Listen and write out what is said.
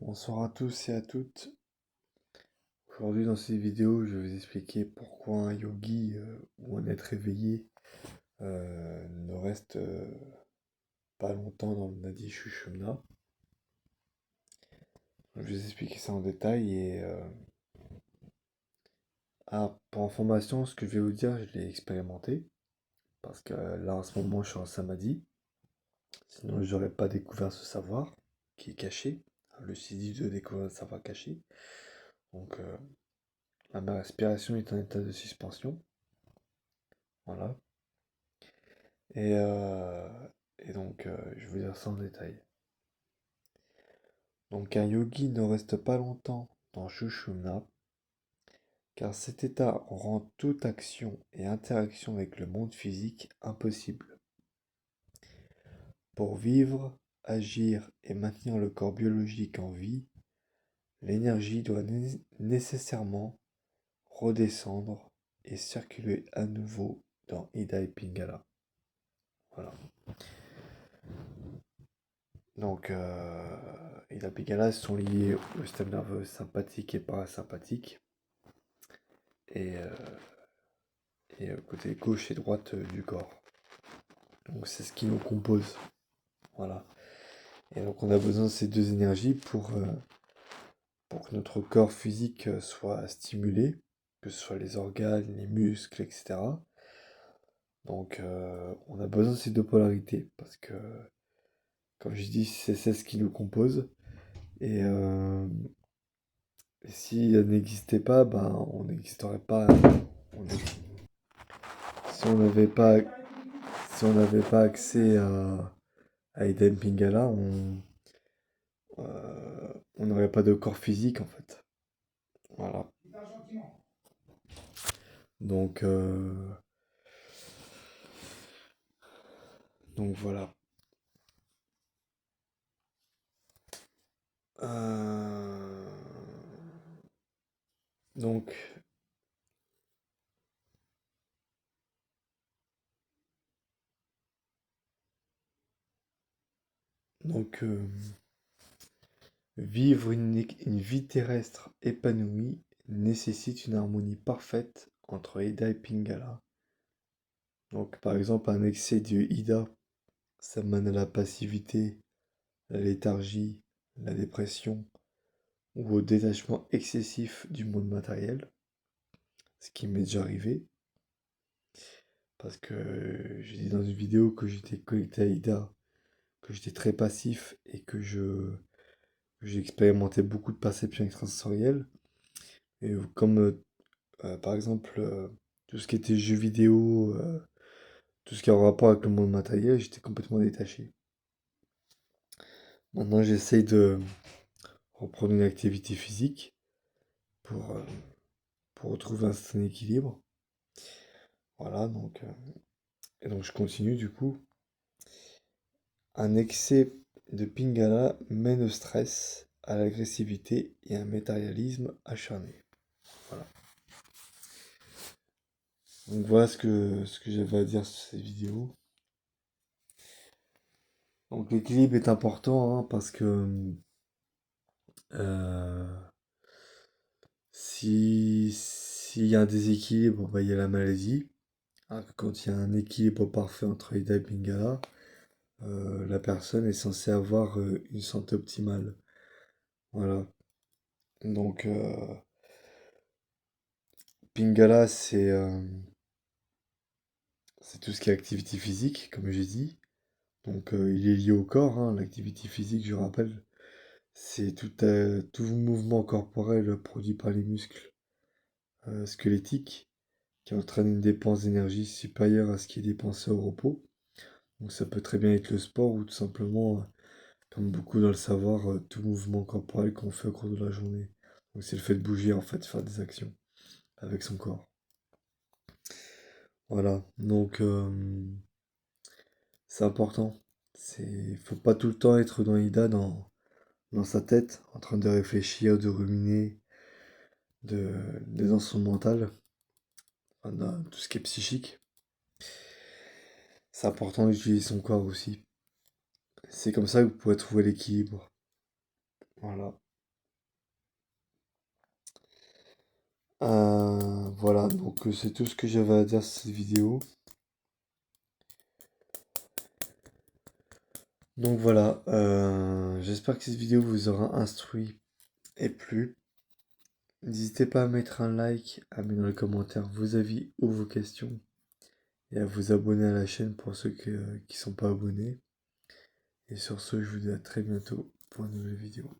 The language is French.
Bonsoir à tous et à toutes. Aujourd'hui dans cette vidéo, je vais vous expliquer pourquoi un yogi ou un être éveillé ne reste pas longtemps dans le Nadi Shushumna. Je vais vous expliquer ça en détail pour information, ce que je vais vous dire, je l'ai expérimenté parce que là en ce moment je suis en samadhi, sinon j'aurais pas découvert ce savoir qui est caché. Le dit de découvrir le savoir caché. Donc ma respiration est en état de suspension. Voilà. Et, euh, et donc, je vais vous dire ça en détail. Donc, un yogi ne reste pas longtemps dans Shushumna, car cet état rend toute action et interaction avec le monde physique impossible. Pour vivre, agir et maintenir le corps biologique en vie, l'énergie doit nécessairement redescendre et circuler à nouveau dans Ida et Pingala. Voilà. Donc, les Pingala sont liés au système nerveux sympathique et parasympathique, et, euh, et côté gauche et droite du corps. Donc, c'est ce qui nous compose. Voilà. Et donc, on a besoin de ces deux énergies pour que notre corps physique soit stimulé, que ce soit les organes, les muscles, etc. Donc, on a besoin de ces deux polarités, parce que, comme je dis, c'est ce qui nous compose. Et, Et si elle n'existait pas, ben on n'existerait pas. on est- Si on n'avait pas, si on n'avait pas accès à Eden Pingala, on n'aurait pas de corps physique en fait. Voilà. Donc, donc voilà. Euh, donc, donc, vivre une vie terrestre épanouie nécessite une harmonie parfaite entre Ida et Pingala. Donc, par exemple, un excès de Ida, ça mène à la passivité, la léthargie, la dépression ou au détachement excessif du monde matériel, ce qui m'est déjà arrivé, parce que j'ai dit dans une vidéo que j'étais connecté à Ida, que j'étais très passif et que j'ai expérimenté beaucoup de perceptions extrasensorielles. Et comme par exemple tout ce qui était jeux vidéo, tout ce qui a en rapport avec le monde matériel, j'étais complètement détaché. Maintenant j'essaye de reprendre une activité physique pour, euh, pour retrouver un certain équilibre. Voilà, et donc je continue du coup. Un excès de Pingala mène au stress, à l'agressivité et à un matérialisme acharné. Voilà. Donc voilà ce que j'avais à dire sur cette vidéo. Donc l'équilibre est important, hein, parce que euh, s'il y a un déséquilibre, bah, il y a la maladie. Alors que quand il y a un équilibre parfait entre Ida et Pingala, la personne est censée avoir une santé optimale. Voilà. Donc Pingala, c'est tout ce qui est activité physique, comme j'ai dit. Donc il est lié au corps, hein. L'activité physique, je rappelle, c'est tout mouvement corporel produit par les muscles squelettiques qui entraîne une dépense d'énergie supérieure à ce qui est dépensé au repos. Donc ça peut très bien être le sport ou tout simplement, comme beaucoup doivent le savoir, tout mouvement corporel qu'on fait au cours de la journée. Donc c'est le fait de bouger en fait, faire des actions avec son corps. Voilà, donc c'est important. Faut pas tout le temps être dans l'IDA, dans sa tête, en train de réfléchir, de ruminer, d'être dans son mental, enfin, dans tout ce qui est psychique. C'est important d'utiliser son corps aussi. C'est comme ça que vous pourrez trouver l'équilibre. Voilà. Voilà, donc c'est tout ce que j'avais à dire sur cette vidéo. Donc voilà, j'espère que cette vidéo vous aura instruit et plu. N'hésitez pas à mettre un like, à mettre dans les commentaires vos avis ou vos questions et à vous abonner à la chaîne pour ceux qui sont pas abonnés. Et sur ce, je vous dis à très bientôt pour une nouvelle vidéo.